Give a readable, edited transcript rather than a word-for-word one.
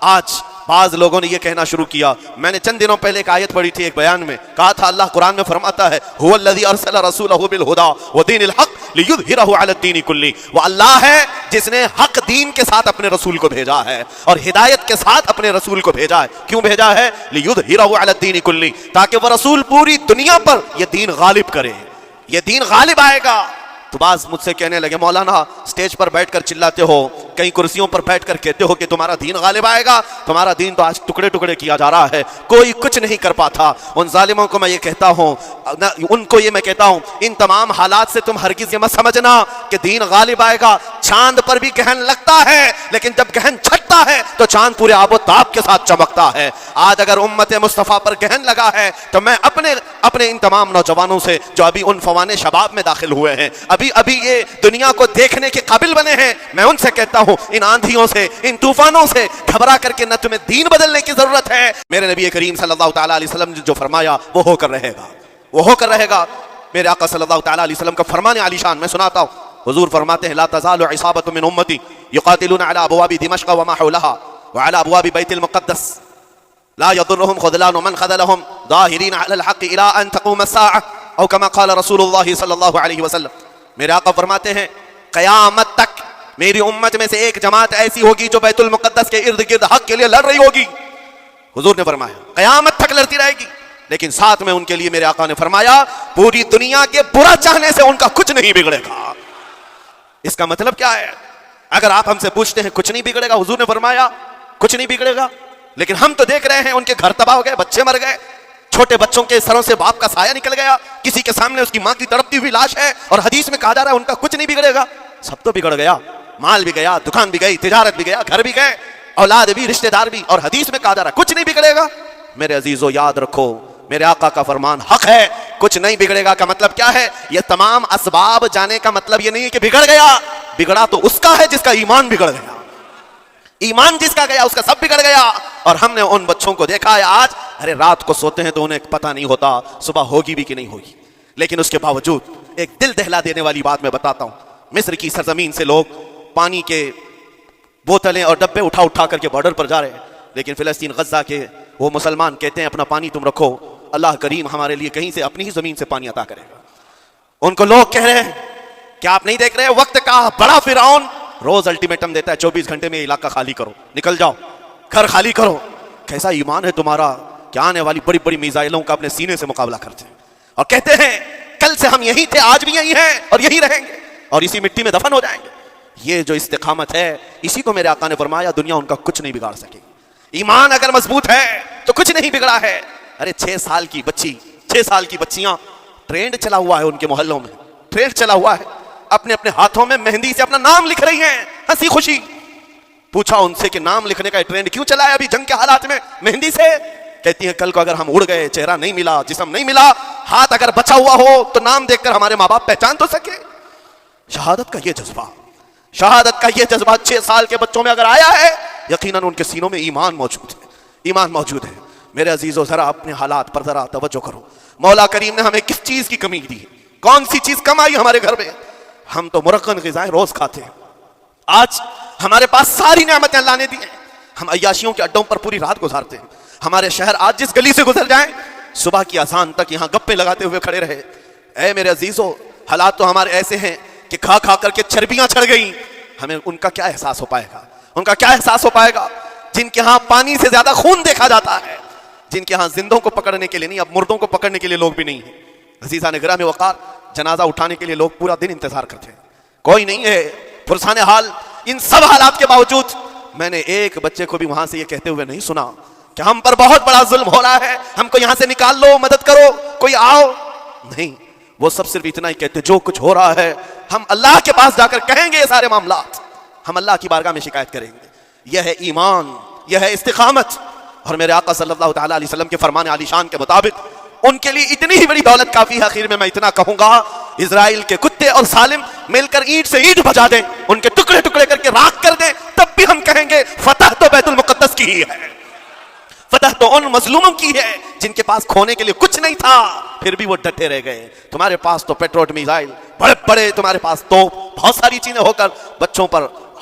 آج بعض لوگوں نے یہ کہنا شروع کیا. میں نے چند دنوں پہلے ایک آیت پڑھی تھی, ایک بیان میں کہا تھا اللہ قرآن میں فرماتا ہے هو الذی ارسل رسولہ بالہدی ودین الحق لیظہرہ علی الدین کلہ. وہ اللہ ہے جس نے حق دین کے ساتھ اپنے رسول کو بھیجا ہے اور ہدایت کے ساتھ اپنے رسول کو بھیجا ہے. کیوں بھیجا ہے؟ لیظہرہ علی الدین کلہ, تاکہ وہ رسول پوری دنیا پر یہ دین غالب کرے. یہ دین غالب آئے گا. تو بعض مجھ سے کہنے لگے مولانا اسٹیج پر بیٹھ کر چلاتے ہو, کئی کرسیوں پر بیٹھ کر کہتے ہو کہ تمہارا دین غالب آئے گا, تمہارا دین تو آج ٹکڑے ٹکڑے کیا جا رہا ہے, کوئی کچھ نہیں کر پاتا. ان ظالموں کو میں یہ کہتا ہوں, ان کو یہ میں کہتا ہوں, ان تمام حالات سے تم ہرگز یہ مت سمجھنا کہ دین غالب آئے گا. چاند پر بھی گہن لگتا ہے, لیکن جب گہن چھٹتا ہے تو چاند پورے آب و تاب کے ساتھ چمکتا ہے. آج اگر امت مصطفیٰ پر گہن لگا ہے تو میں اپنے ان تمام نوجوانوں سے جو ابھی ان فوان شباب میں داخل ہوئے ہیں, ابھی یہ دنیا کو دیکھنے کے قابل بنے ہیں, میں ان سے کہتا ہوں ان آندھیوں سے, ان طوفانوں سے گھبرا کر کے نہ تمہیں دین بدلنے کی ضرورت ہے. میرے نبی کریم صلی اللہ تعالیٰ علیہ وسلم نے جو فرمایا وہ ہو کر رہے گا, وہ ہو کر رہے گا. میرے آقا صلی اللہ تعالیٰ علیہ وسلم کا فرمان عالی شان میں سناتا ہوں. حضور فرماتے ہیں لا تزال عصابۃ من امتی یقاتلون علی ابواب دمشق وما حولها وعلى ابواب بیت المقدس لا يضرهم خذلان من خذلهم ظاهرين على الحق الى ان تقوم الساعه او كما قال رسول اللہ صلی اللہ علیہ وسلم. میرے آقا فرماتے ہیں قیامت تک میری امت میں سے ایک جماعت ایسی ہوگی جو بیت المقدس کے ارد گرد حق کے لیے لڑ رہی ہوگی. حضور نے فرمایا قیامت تک لڑتی رہے گی, لیکن ساتھ میں ان کے لیے میرے آقا نے فرمایا پوری دنیا کے برا چاہنے سے ان کا کچھ نہیں بگڑے گا. اس کا مطلب کیا ہے؟ اگر آپ ہم سے پوچھتے ہیں کچھ نہیں بگڑے گا, حضور نے فرمایا کچھ نہیں بگڑے گا, لیکن ہم تو دیکھ رہے ہیں ان کے گھر تباہ ہو گئے, بچے مر گئے, چھوٹے بچوں کے سروں سے باپ کا سایہ نکل گیا, کسی کے سامنے اس کی ماں کی تڑپتی ہوئی لاش ہے, اور حدیث میں کہا جا رہا ہے ان کا کچھ نہیں بگڑے گا. سب تو بگڑ گیا, مال بھی گیا, دکان بھی گئی, تجارت بھی گیا, گھر بھی گئے, اولاد بھی, رشتہ دار بھی, اور حدیث میں کہا جا رہا ہے کچھ نہیں بگڑے گا. میرے عزیزو یاد رکھو میرے آقا کا فرمان حق ہے. کچھ نہیں بگڑے گا کا مطلب کیا ہے؟ یہ تمام اسباب جانے کا مطلب یہ نہیں ہے کہ بگڑ گیا. بگڑا تو اس کا ہے جس کا ایمان بگڑ گیا. ایمان جس کا گیا اس کا سب بگڑ گیا. اور ہم نے ان بچوں کو دیکھا ہے آج, ارے رات کو سوتے ہیں تو انہیں پتہ نہیں ہوتا صبح ہوگی بھی کہ نہیں ہوگی, لیکن اس کے باوجود ایک دل دہلا دینے والی بات میں بتاتا ہوں. مصر کی سرزمین سے لوگ پانی کے بوتلیں اور ڈبے اٹھا کر کے بارڈر پر جا رہے ہیں, لیکن فلسطین غزہ کے وہ مسلمان کہتے ہیں اپنا پانی تم رکھو, اللہ کریم ہمارے لیے کہیں سے اپنی ہی زمین سے پانی عطا کرے گا. ان کو لوگ کہہ رہے ہیں کیا آپ نہیں دیکھ رہے وقت کا بڑا فرعون روز الٹیمیٹم دیتا ہے 24 گھنٹے میں علاقہ خالی کرو, نکل جاؤ, گھر خالی کرو. کیسا ایمان ہے تمہارا کہ آنے والی بڑی بڑی میزائلوں کا اپنے سینے سے مقابلہ کرتے ہیں اور کہتے ہیں کل سے ہم یہی تھے, آج بھی یہی ہیں اور یہی رہیں گے اور اسی مٹی میں دفن ہو جائیں گے. یہ جو استقامت ہے اسی کو میرے آقا نے فرمایا دنیا ان کا کچھ نہیں بگاڑ سکے. ایمان اگر مضبوط ہے تو کچھ نہیں بگڑا ہے. ارے 6 سال کی بچی, 6 سال کی بچیاں, ٹرینڈ چلا ہوا ہے ان کے محلوں میں, ٹرینڈ چلا ہوا ہے, اپنے اپنے ہاتھوں میں مہندی سے اپنا نام لکھ رہی ہیں ہنسی خوشی. پوچھا ان سے کہ نام لکھنے کا ٹرینڈ کیوں چلا ہے ابھی جنگ کے حالات میں مہندی سے؟ کہتی ہیں کل کو اگر ہم اڑ گئے, چہرہ نہیں ملا, جسم نہیں ملا, ہاتھ اگر بچا ہوا ہو تو نام دیکھ کر ہمارے ماں باپ پہچان تو سکے. شہادت کا یہ جذبہ, شہادت کا یہ جذبہ 6 سال کے بچوں میں اگر آیا ہے یقیناً ان کے سینوں میں ایمان موجود ہے, ایمان موجود ہے. میرے عزیزو ذرا اپنے حالات پر ذرا توجہ کرو. مولا کریم نے ہمیں کس چیز کی کمی دی, کون سی چیز کم آئی ہمارے گھر میں؟ ہم تو مرقن غذائیں روز کھاتے ہیں. آج ہمارے پاس ساری نعمتیں اللہ نے دی ہیں, ہم عیاشیوں کے اڈوں پر پوری رات گزارتے ہیں. ہمارے شہر آج جس گلی سے گزر جائیں صبح کی اذان تک یہاں گپے لگاتے ہوئے کھڑے رہے. اے میرے عزیزو حالات تو ہمارے ایسے ہیں کہ کھا کر کے چربیاں چڑھ گئیں. ہمیں ان کا کیا احساس ہو پائے گا, ان کا کیا احساس ہو پائے گا جن کے ہاں پانی سے زیادہ خون دیکھا جاتا ہے, جن کے ہاں زندوں کو پکڑنے کے لیے نہیں, اب مردوں کو پکڑنے کے لیے لوگ بھی نہیں ہیں. عزیزان گرامی وقار, جنازہ اٹھانے کے لیے لوگ پورا دن انتظار کرتے ہیں, کوئی نہیں ہے پرسان حال. ان سب حالات کے باوجود میں نے ایک بچے کو بھی وہاں سے یہ کہتے ہوئے نہیں سنا کہ ہم پر بہت بڑا ظلم ہو رہا ہے, ہم کو یہاں سے نکال لو, مدد کرو, کوئی آؤ. نہیں, وہ سب صرف اتنا ہی کہتے جو کچھ ہو رہا ہے ہم اللہ کے پاس جا کر کہیں گے, یہ سارے معاملات ہم اللہ کی بارگاہ میں شکایت کریں گے. یہ ہے ایمان, یہ ہے استقامت. اور میرے آقا صلی اللہ تعالیٰ علیہ وسلم کے فرمان عالی شان کے مطابق ان کے لیے اتنی ہی بڑی دولت کافی ہے. آخر میں اتنا کہوں گا, اسرائیل کے کتے اور سالم مل کر اینٹ سے اینٹ بجا دیں, ان کے ٹکڑے ٹکڑے کر کے راکھ کر دیں, تب بھی ہم کہیں گے فتح تو بیت المقدس کی ہی ہے, فتح تو ان مظلوموں کی ہے جن کے پاس کھونے کے لیے کچھ نہیں تھا پھر بھی وہ ڈٹے رہ گئے. تمہارے پاس تو پیٹروٹ میزائل بڑے بڑے, تمہارے پاس تو بہت ساری چیزیں ہو کر بچوں پر